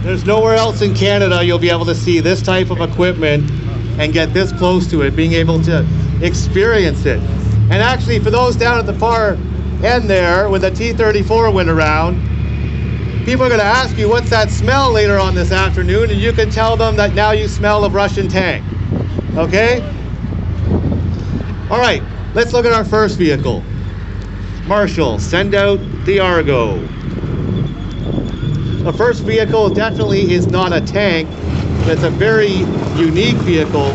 There's nowhere else in Canada you'll be able to see this type of equipment and get this close to it, being able to experience it. And actually, for those down at the far end there, when the T-34 went around, people are going to ask you, what's that smell later on this afternoon? And you can tell them that now you smell a Russian tank. Okay? All right, let's look at our first vehicle. Marshall, send out the Argo. The first vehicle definitely is not a tank. It's a very unique vehicle,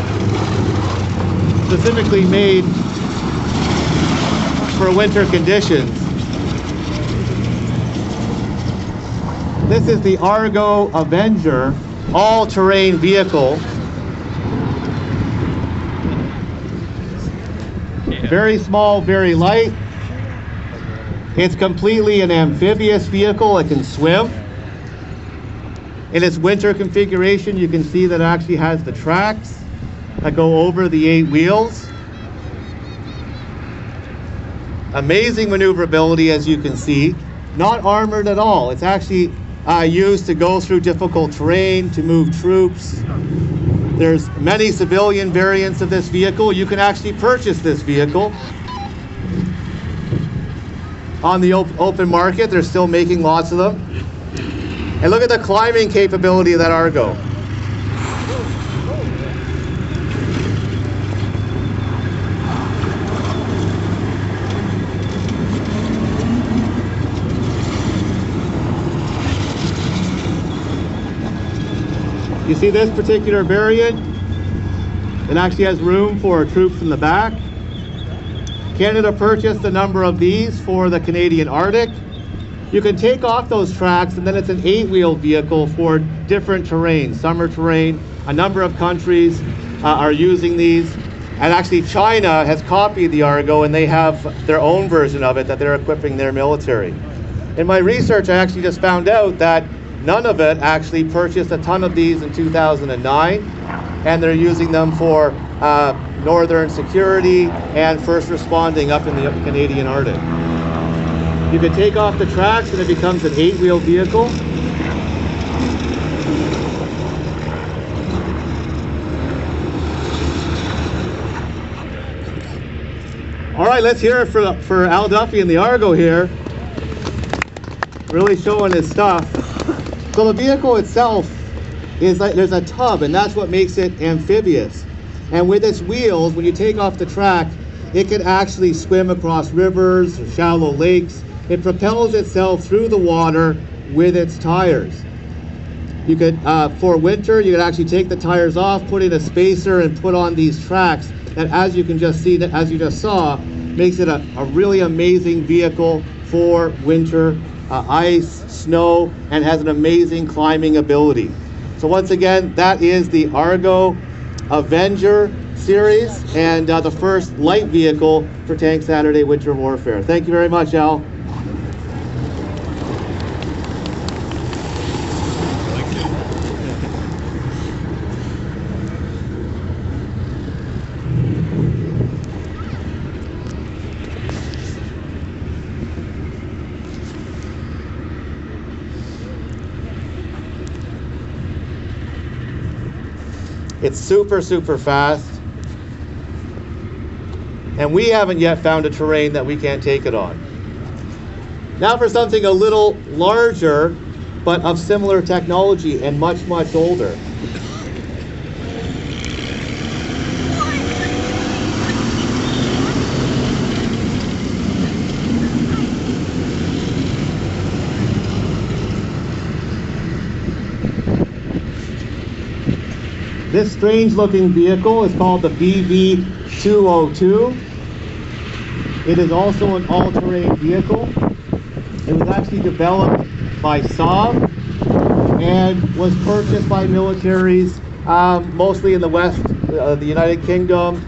specifically made for winter conditions. This is the Argo Avenger, all-terrain vehicle. Very small, very light. It's completely an amphibious vehicle. It can swim. In its winter configuration, you can see that it actually has the tracks that go over the 8 wheels. Amazing maneuverability, as you can see. Not armored at all. It's actually used to go through difficult terrain, to move troops. There's many civilian variants of this vehicle. You can actually purchase this vehicle on the open market. They're still making lots of them. And look at the climbing capability of that Argo. You see this particular variant? It actually has room for troops in the back. Canada purchased a number of these for the Canadian Arctic. You can take off those tracks, and then it's an 8-wheel vehicle for different terrain, summer terrain. A number of countries are using these. And actually China has copied the Argo, and they have their own version of it that they're equipping their military. In my research, I actually just found out that none of it actually purchased a ton of these in 2009, and they're using them for northern security and first responding up in the Canadian Arctic. You can take off the tracks and it becomes an 8-wheel vehicle. All right, let's hear it for Al Duffy and the Argo here. Really showing his stuff. So the vehicle itself is like, there's a tub, and that's what makes it amphibious. And with its wheels, when you take off the track, it can actually swim across rivers or shallow lakes. It propels itself through the water with its tires. You could, for winter, you could actually take the tires off, put in a spacer, and put on these tracks that, as you can just see, that as you just saw, makes it a really amazing vehicle for winter ice, snow, and has an amazing climbing ability. So once again, that is the Argo Avenger series and the first light vehicle for Tank Saturday Winter Warfare. Thank you very much, Al. It's super, super fast. And we haven't yet found a terrain that we can't take it on. Now for something a little larger, but of similar technology and much, much older. This strange looking vehicle is called the BV-202. It is also an all-terrain vehicle. It was actually developed by Saab and was purchased by militaries mostly in the West, the United Kingdom,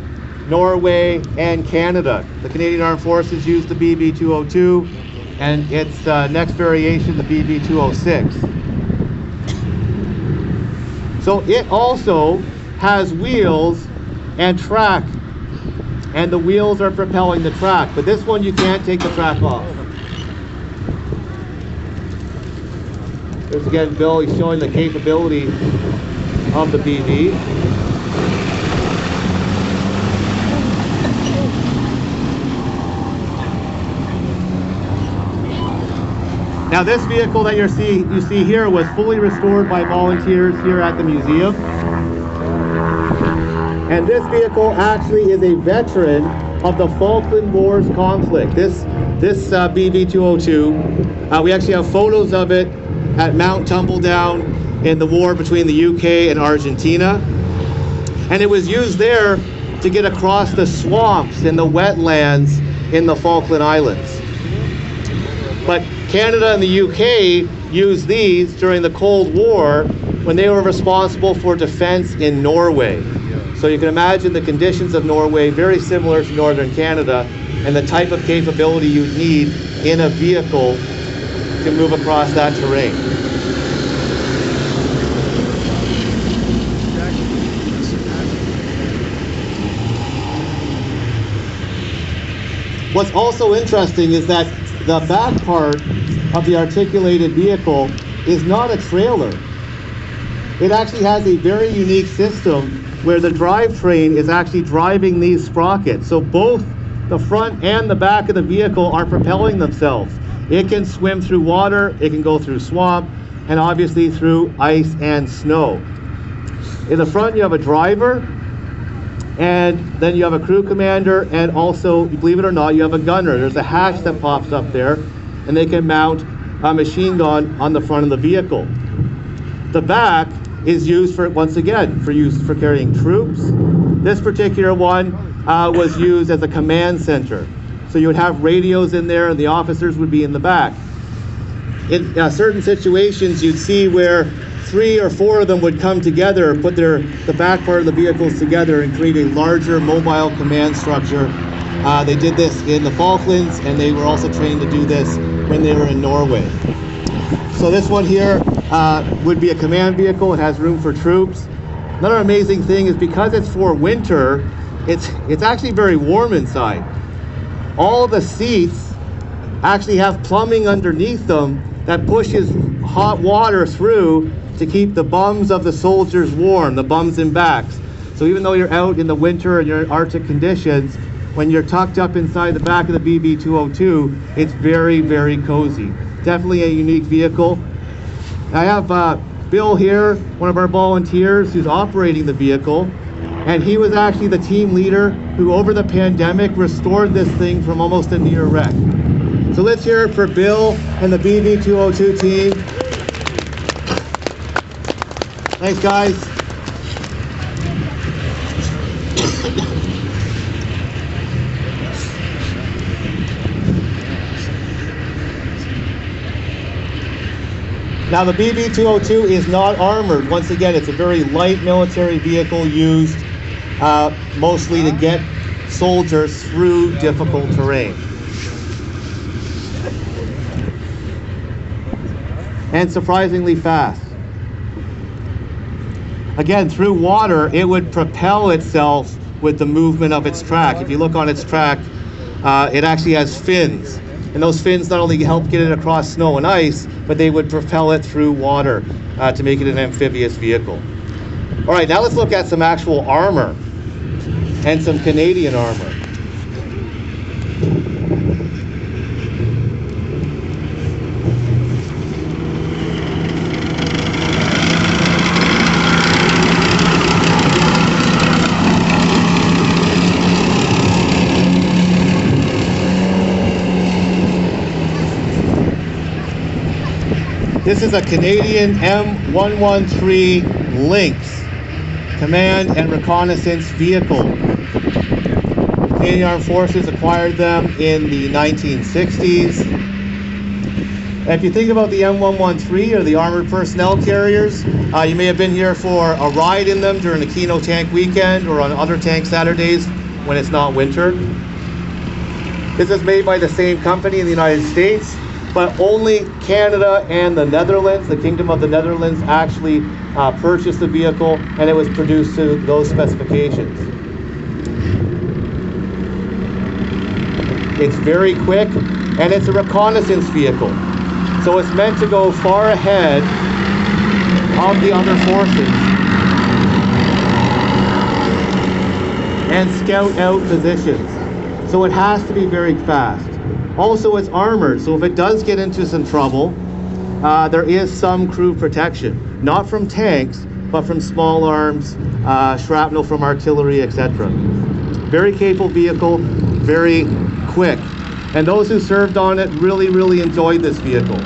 Norway, and Canada. The Canadian Armed Forces used the BV-202 and its next variation, the BV-206. So it also has wheels and track, and the wheels are propelling the track, but this one you can't take the track off. There's again Bill, he's showing the capability of the BV. Now this vehicle that you see here was fully restored by volunteers here at the museum. And this vehicle actually is a veteran of the Falkland Wars conflict. This BV-202, we actually have photos of it at Mount Tumbledown in the war between the UK and Argentina. And it was used there to get across the swamps and the wetlands in the Falkland Islands. But Canada and the UK used these during the Cold War when they were responsible for defense in Norway. So you can imagine the conditions of Norway, very similar to northern Canada, and the type of capability you'd need in a vehicle to move across that terrain. What's also interesting is that the back part of the articulated vehicle is not a trailer. It actually has a very unique system where the drivetrain is actually driving these sprockets. So both the front and the back of the vehicle are propelling themselves. It can swim through water, it can go through swamp, and obviously through ice and snow. In the front you have a driver, and then you have a crew commander, and also, believe it or not, you have a gunner. There's a hatch that pops up there, and they can mount a machine gun on the front of the vehicle. The back is used for, once again, for carrying troops. This particular one was used as a command center. So you would have radios in there and the officers would be in the back. In certain situations you'd see where 3 or 4 of them would come together, put the back part of the vehicles together and create a larger mobile command structure. They did this in the Falklands, and they were also trained to do this when they were in Norway. So this one here would be a command vehicle. It has room for troops. Another amazing thing is because it's for winter, it's actually very warm inside. All the seats actually have plumbing underneath them that pushes hot water through to keep the bums of the soldiers warm, the bums and backs. So even though you're out in the winter and you're in Arctic conditions, when you're tucked up inside the back of the BV-202, it's very, very cozy. Definitely a unique vehicle. I have Bill here, one of our volunteers who's operating the vehicle, and he was actually the team leader who over the pandemic restored this thing from almost a near wreck. So let's hear it for Bill and the BV-202 team. Thanks, guys. Now the BV-202 is not armored. Once again, it's a very light military vehicle used mostly to get soldiers through difficult terrain. And surprisingly fast. Again, through water, it would propel itself with the movement of its track. If you look on its track, it actually has fins. And those fins not only help get it across snow and ice, but they would propel it through water to make it an amphibious vehicle. All right, now let's look at some actual armor and some Canadian armor. This is a Canadian M113 Lynx command and reconnaissance vehicle. The Canadian Armed Forces acquired them in the 1960s. If you think about the M113 or the Armored Personnel Carriers, you may have been here for a ride in them during the Keno Tank Weekend or on other tank Saturdays when it's not winter. This is made by the same company in the United States, but only Canada and the Netherlands, the Kingdom of the Netherlands, actually purchased the vehicle, and it was produced to those specifications. It's very quick, and it's a reconnaissance vehicle. So it's meant to go far ahead of the other forces and scout out positions. So it has to be very fast. Also, it's armored, so if it does get into some trouble, there is some crew protection. Not from tanks, but from small arms, shrapnel from artillery, etc. Very capable vehicle, very quick. And those who served on it really enjoyed this vehicle.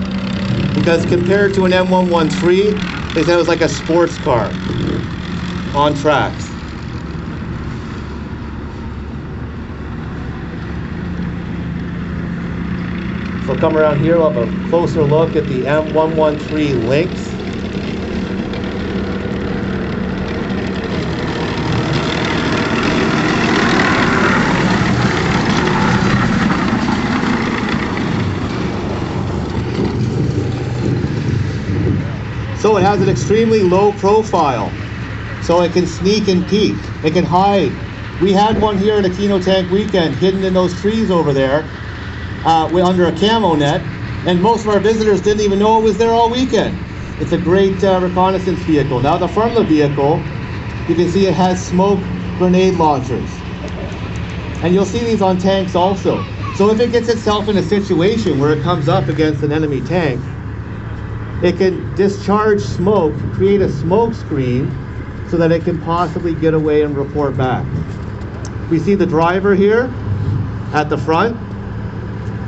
Because compared to an M113, they said it was like a sports car on tracks. So come around here, we'll have a closer look at the M113 Lynx. So it has an extremely low profile, so it can sneak and peek, it can hide. We had one here at Aquino Tank Weekend hidden in those trees over there under a camo net, and most of our visitors didn't even know it was there all weekend. It's a great reconnaissance vehicle. Now the front of the vehicle, you can see it has smoke grenade launchers, and you'll see these on tanks also. So if it gets itself in a situation where it comes up against an enemy tank, it can discharge smoke, create a smoke screen so that it can possibly get away and report back. We see the driver here at the front.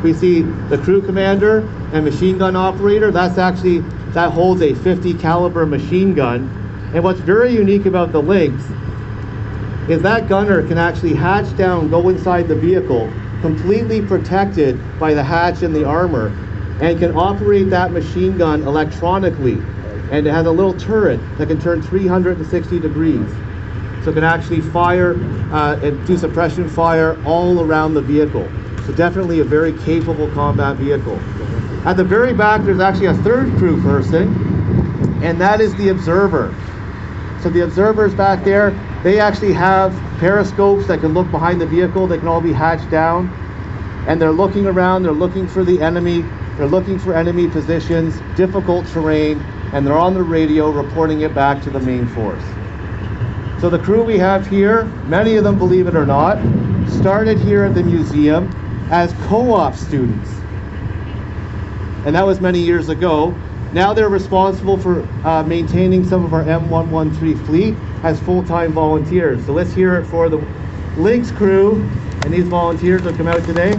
We see the crew commander and machine gun operator. That holds a 50 caliber machine gun. And what's very unique about the Lynx is that gunner can actually hatch down, go inside the vehicle, completely protected by the hatch and the armor, and can operate that machine gun electronically. And it has a little turret that can turn 360 degrees. So it can actually fire and do suppression fire all around the vehicle. So definitely a very capable combat vehicle. At the very back, there's actually a third crew person, and that is the observer. So the observers back there, they actually have periscopes that can look behind the vehicle. They can all be hatched down, and they're looking around, they're looking for the enemy. They're looking for enemy positions, difficult terrain, and they're on the radio reporting it back to the main force. So the crew we have here, many of them, believe it or not, started here at the museum as co-op students. And that was many years ago. Now they're responsible for maintaining some of our M113 fleet as full-time volunteers. So let's hear it for the Lynx crew, and these volunteers will come out today.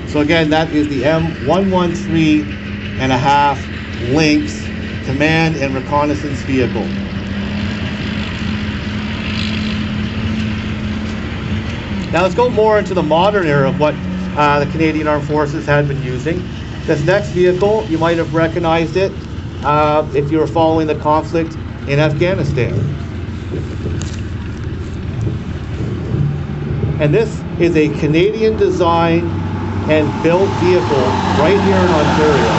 So again, that is the M113.5 Lynx command and reconnaissance vehicle. Now let's go more into the modern era of what the Canadian Armed Forces had been using. This next vehicle, you might have recognized it if you were following the conflict in Afghanistan. And this is a Canadian design and built vehicle right here in Ontario.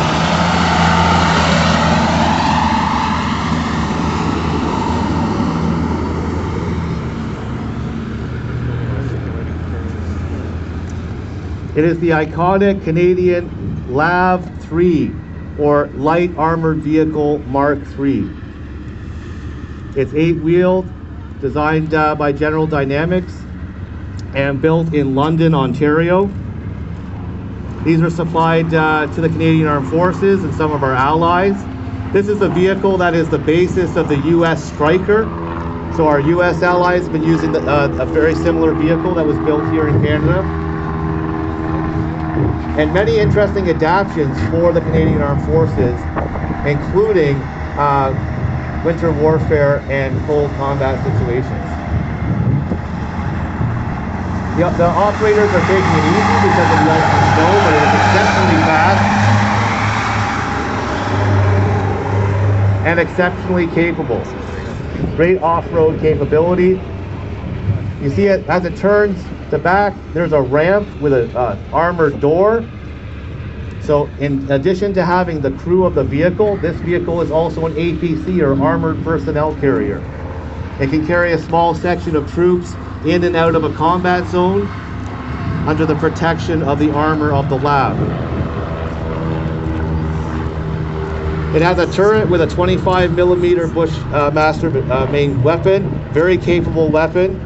It is the iconic Canadian LAV-3, or Light Armored Vehicle Mark III. It's 8-wheeled, designed by General Dynamics, and built in London, Ontario. These are supplied to the Canadian Armed Forces and some of our allies. This is the vehicle that is the basis of the U.S. Stryker. So our U.S. allies have been using a very similar vehicle that was built here in Canada. And many interesting adaptations for the Canadian Armed Forces, including winter warfare and cold combat situations. The operators are taking it easy because of the ice and snow, but it is exceptionally fast and exceptionally capable. Great off-road capability. You see it as it turns the back, there's a ramp with an armored door. So in addition to having the crew of the vehicle, this vehicle is also an APC, or Armored Personnel Carrier. It can carry a small section of troops in and out of a combat zone under the protection of the armor of the lab. It has a turret with a 25mm Bushmaster main weapon, very capable weapon.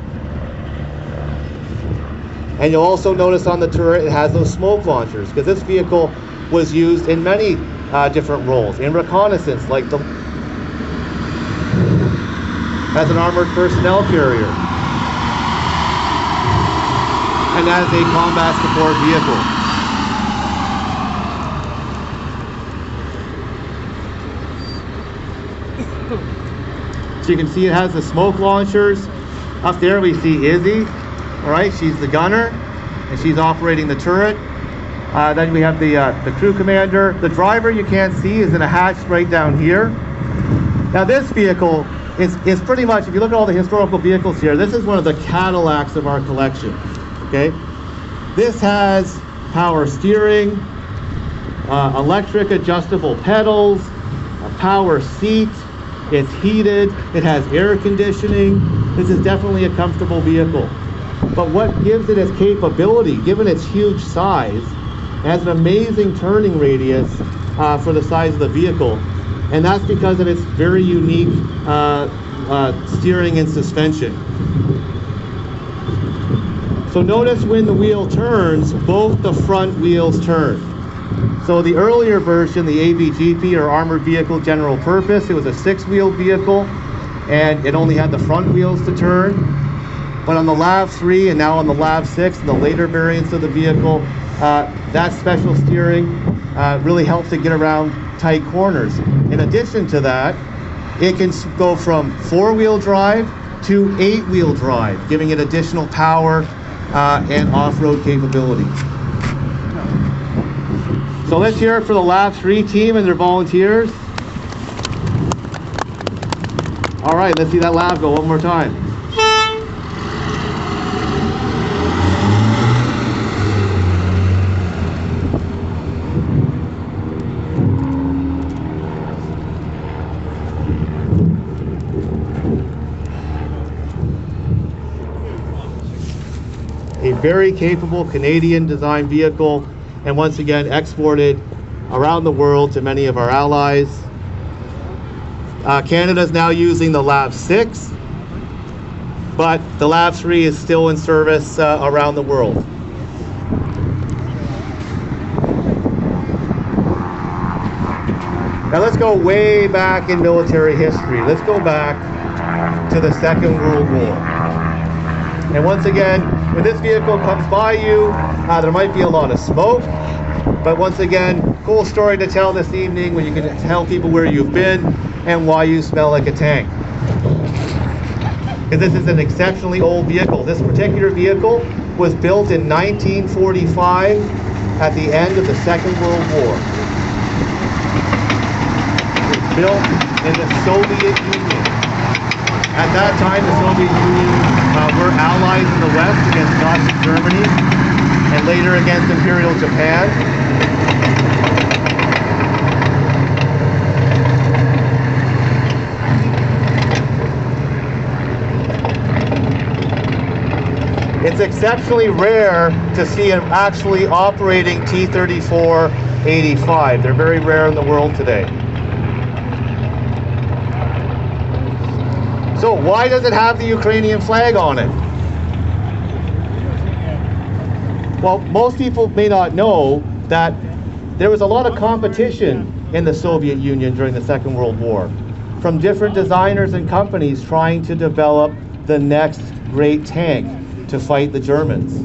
And you'll also notice on the turret it has those smoke launchers, because this vehicle was used in many different roles. In reconnaissance, like as an armored personnel carrier, and as a combat support vehicle. So you can see it has the smoke launchers. Up there we see Izzy. All right, she's the gunner, and she's operating the turret. Then we have the crew commander. The driver you can't see is in a hatch right down here. Now this vehicle is pretty much, if you look at all the historical vehicles here, this is one of the Cadillacs of our collection, okay? This has power steering, electric adjustable pedals, a power seat, it's heated, it has air conditioning. This is definitely a comfortable vehicle. But what gives it its capability, given its huge size, it has an amazing turning radius for the size of the vehicle. And that's because of its very unique steering and suspension. So notice when the wheel turns, both the front wheels turn. So the earlier version, the AVGP, or Armored Vehicle General Purpose, it was a 6-wheeled vehicle, and it only had the front wheels to turn. But on the LAV 3 and now on the LAV 6, the later variants of the vehicle, that special steering really helps it get around tight corners. In addition to that, it can go from 4-wheel drive to 8-wheel drive, giving it additional power and off-road capability. So let's hear it for the LAV 3 team and their volunteers. All right, let's see that LAV go one more time. A very capable Canadian design vehicle, and once again exported around the world to many of our allies. Canada is now using the LAV 6, but the LAV 3 is still in service around the world. Now let's go way back in military history. Let's go back to the Second World War. And once again, when this vehicle comes by you, there might be a lot of smoke, but once again, cool story to tell this evening when you can tell people where you've been and why you smell like a tank. Because this is an exceptionally old vehicle. This particular vehicle was built in 1945 at the end of the Second World War. It was built in the Soviet Union. At that time, the Soviet Union were allies in the West against Nazi Germany, and later against Imperial Japan. It's exceptionally rare to see an actually operating T-34-85. They're very rare in the world today. So why does it have the Ukrainian flag on it? Well, most people may not know that there was a lot of competition in the Soviet Union during the Second World War from different designers and companies trying to develop the next great tank to fight the Germans.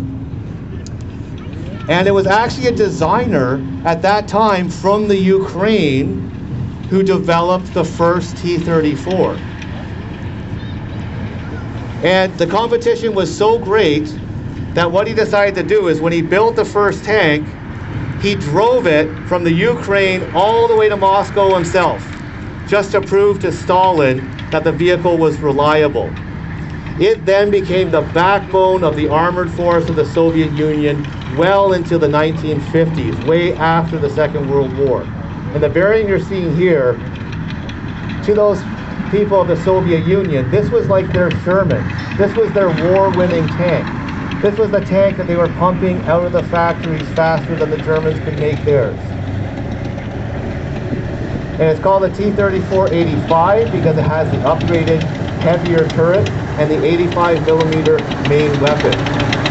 And it was actually a designer at that time from the Ukraine who developed the first T-34. And the competition was so great that what he decided to do is when he built the first tank, he drove it from the Ukraine all the way to Moscow himself, just to prove to Stalin that the vehicle was reliable. It then became the backbone of the armored force of the Soviet Union well into the 1950s, way after the Second World War. And the bearing you're seeing here, to those people of the Soviet Union, this was like their Sherman. This was their war-winning tank. This was the tank that they were pumping out of the factories faster than the Germans could make theirs. And it's called the T-34-85 because it has the upgraded, heavier turret and the 85 millimeter main weapon.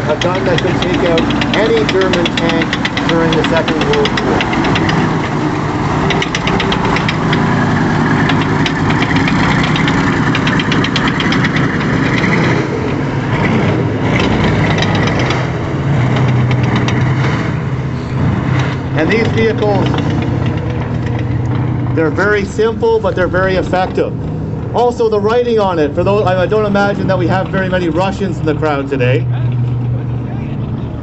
A gun that could take out any German tank during the Second World War. And these vehicles, they're very simple, but they're very effective. Also, the writing on it, for those, I don't imagine that we have very many Russians in the crowd today.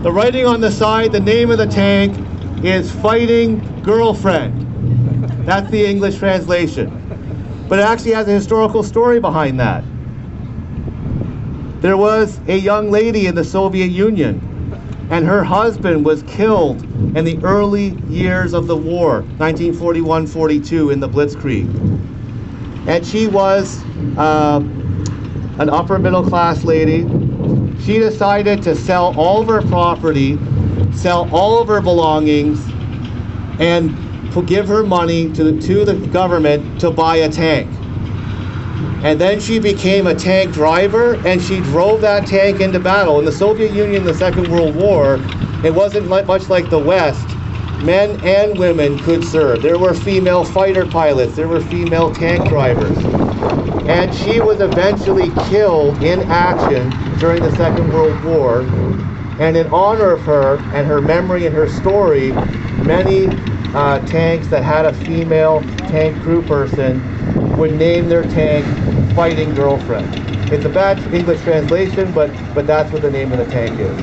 The writing on the side, the name of the tank is Fighting Girlfriend. That's the English translation. But it actually has a historical story behind that. There was a young lady in the Soviet Union, and her husband was killed in the early years of the war, 1941-42, in the Blitzkrieg. And she was an upper middle class lady. She decided to sell all of her property, sell all of her belongings, and give her money to the government to buy a tank. And then she became a tank driver, and she drove that tank into battle. In the Soviet Union, the Second World War, it wasn't much like the West. Men and women could serve. There were female fighter pilots. There were female tank drivers. And she was eventually killed in action during the Second World War. And in honor of her and her memory and her story, many tanks that had a female tank crew person would name their tank Fighting Girlfriend. It's a bad English translation, but that's what the name of the tank is.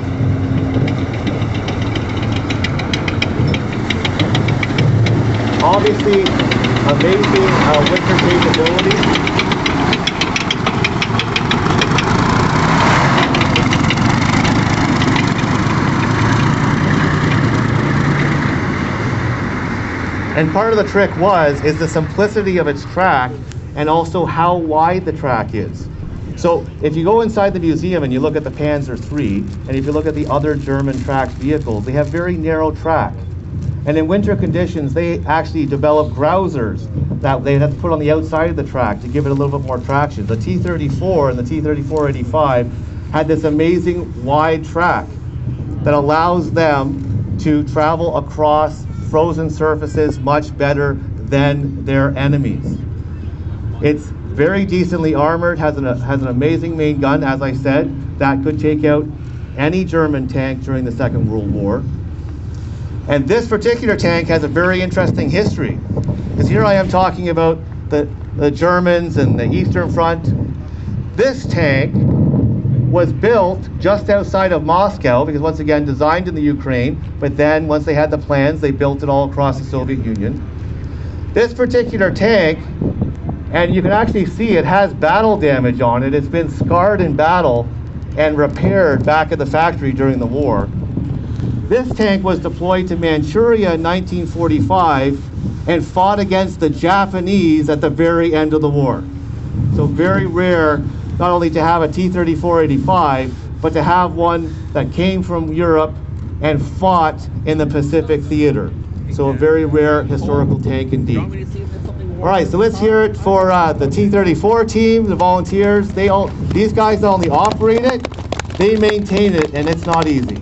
Obviously, amazing winter capability. And part of the trick is the simplicity of its track and also how wide the track is. So if you go inside the museum and you look at the Panzer III, and if you look at the other German tracked vehicles, they have very narrow track. And in winter conditions, they actually develop grousers that they have to put on the outside of the track to give it a little bit more traction. The T-34 and the T-34-85 had this amazing wide track that allows them to travel across frozen surfaces much better than their enemies. It's very decently armored, has an amazing main gun, as I said, that could take out any German tank during the Second World War. And this particular tank has a very interesting history, because here I am talking about the Germans and the Eastern Front. This tank was built just outside of Moscow, because once again, designed in the Ukraine, but then once they had the plans, they built it all across the Soviet Union. This particular tank, and you can actually see it has battle damage on it. It's been scarred in battle and repaired back at the factory during the war. This tank was deployed to Manchuria in 1945 and fought against the Japanese at the very end of the war. So very rare, not only to have a T-34-85, but to have one that came from Europe and fought in the Pacific theater. So a very rare historical tank indeed. All right, so let's hear it for the T-34 team, the volunteers. These guys not only operate it, they maintain it, and it's not easy.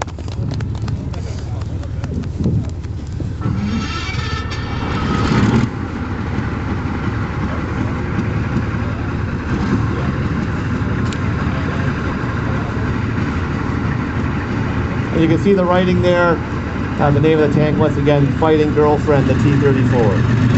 And you can see the writing there, the name of the tank once again, Fighting Girlfriend, the T-34.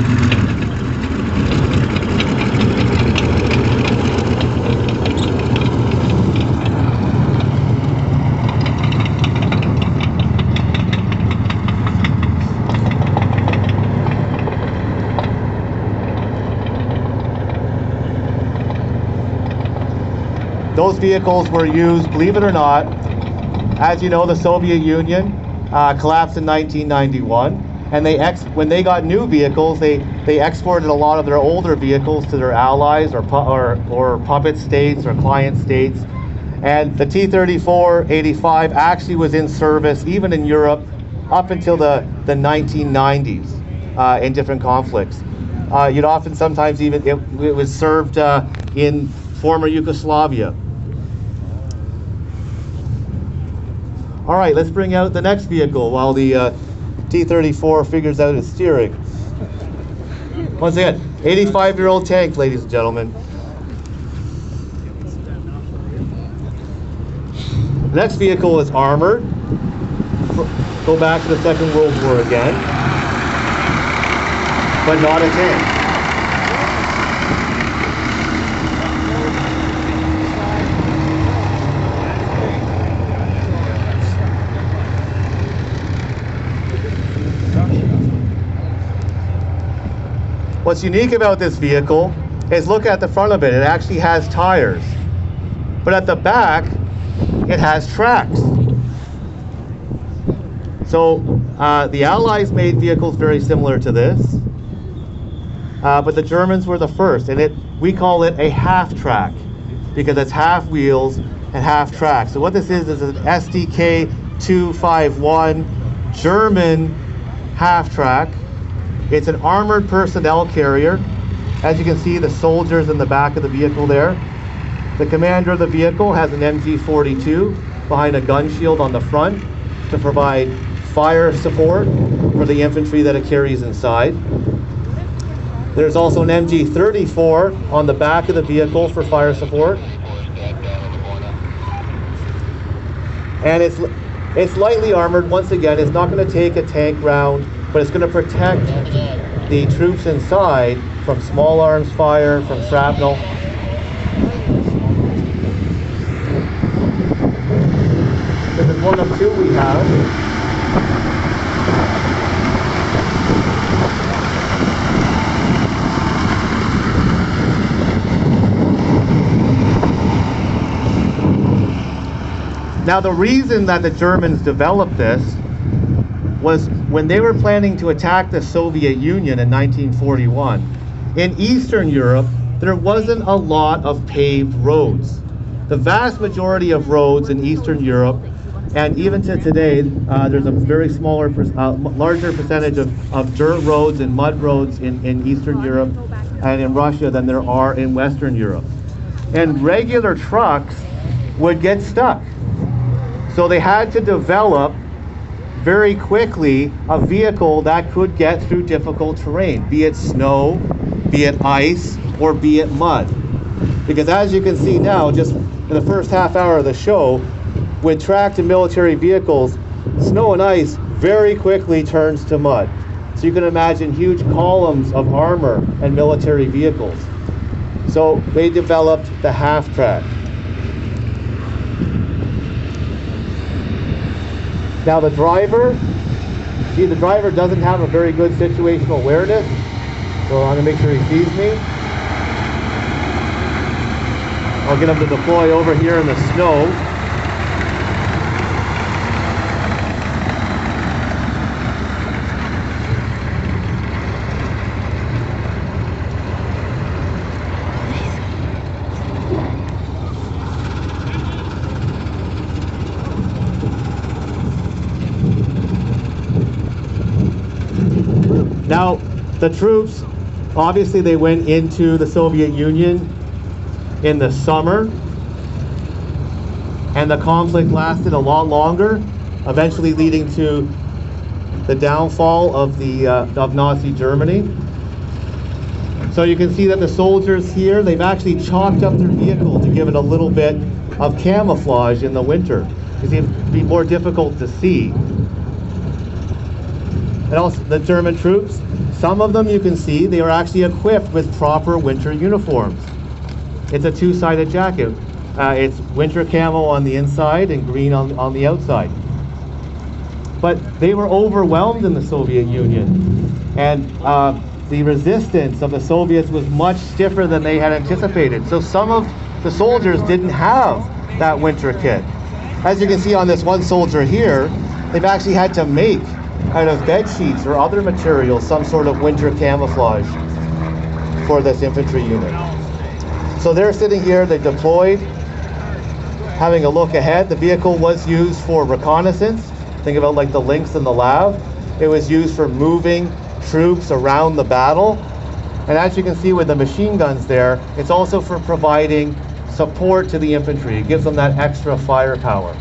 Those vehicles were used, believe it or not, as you know, the Soviet Union collapsed in 1991, and when they got new vehicles, they exported a lot of their older vehicles to their allies or puppet states or client states. And the T-34-85 actually was in service even in Europe up until the 1990s in different conflicts. You'd often sometimes even, it was served in former Yugoslavia. All right, let's bring out the next vehicle while the T-34 figures out its steering. Once again, 85-year-old tank, ladies and gentlemen. The next vehicle is armored. Go back to the Second World War again, but not a tank. What's unique about this vehicle is look at the front of it. It actually has tires, but at the back it has tracks. So the Allies made vehicles very similar to this, but the Germans were the first, and we call it a half track because it's half wheels and half track. So what this is an SDK 251 German half track. It's an armored personnel carrier. As you can see, the soldiers in the back of the vehicle there. The commander of the vehicle has an MG42 behind a gun shield on the front to provide fire support for the infantry that it carries inside. There's also an MG34 on the back of the vehicle for fire support. And it's lightly armored. Once again, it's not going to take a tank round, but it's going to protect the troops inside from small arms fire, from shrapnel. This is one of two we have. Now, the reason that the Germans developed this was when they were planning to attack the Soviet Union in 1941. In Eastern Europe, there wasn't a lot of paved roads. The vast majority of roads in Eastern Europe, and even to today, there's a very larger percentage of dirt roads and mud roads in Eastern Europe and in Russia than there are in Western Europe. And regular trucks would get stuck. So they had to develop very quickly a vehicle that could get through difficult terrain, be it snow, be it ice, or be it mud. Because as you can see now, just in the first half hour of the show, with tracked and military vehicles, snow and ice very quickly turns to mud. So you can imagine huge columns of armor and military vehicles. So they developed the half track. Now the driver doesn't have a very good situational awareness, so I'm going to make sure he sees me. I'll get him to deploy over here in the snow. Now, the troops, obviously they went into the Soviet Union in the summer, and the conflict lasted a lot longer, eventually leading to the downfall of Nazi Germany. So you can see that the soldiers here, they've actually chalked up their vehicle to give it a little bit of camouflage in the winter, because it'd be more difficult to see. And also the German troops, some of them you can see, they are actually equipped with proper winter uniforms. It's a two-sided jacket. It's winter camo on the inside and green on the outside. But they were overwhelmed in the Soviet Union. And the resistance of the Soviets was much stiffer than they had anticipated. So some of the soldiers didn't have that winter kit. As you can see on this one soldier here, they've actually had to make out of bed sheets or other materials some sort of winter camouflage for this infantry unit. So they're sitting here, they deployed, having a look ahead. The vehicle was used for reconnaissance. Think about like the Lynx and the Lav. It was used for moving troops around the battle. And as you can see with the machine guns there, it's also for providing support to the infantry. It gives them that extra firepower.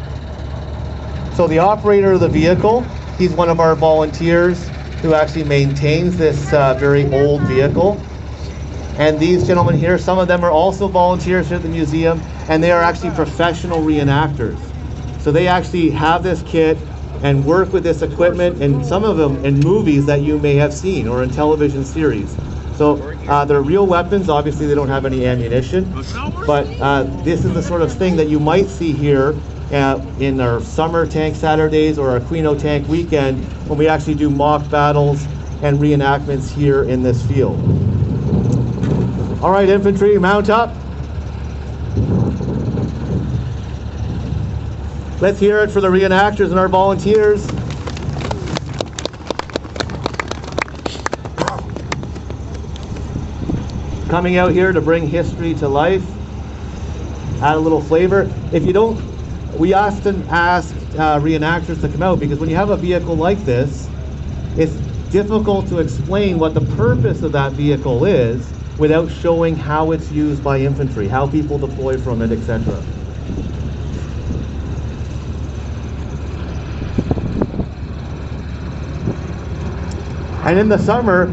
So the operator of the vehicle, he's one of our volunteers who actually maintains this very old vehicle. And these gentlemen here, some of them are also volunteers here at the museum, and they are actually professional reenactors. So they actually have this kit and work with this equipment, and some of them in movies that you may have seen or in television series. So they're real weapons. Obviously they don't have any ammunition, but this is the sort of thing that you might see here in our summer tank Saturdays or our Quino tank weekend when we actually do mock battles and reenactments here in this field. All right, infantry, mount up. Let's hear it for the reenactors and our volunteers. Coming out here to bring history to life, add a little flavor. If you don't, we often ask reenactors to come out because when you have a vehicle like this, it's difficult to explain what the purpose of that vehicle is without showing how it's used by infantry, how people deploy from it, etc. And in the summer,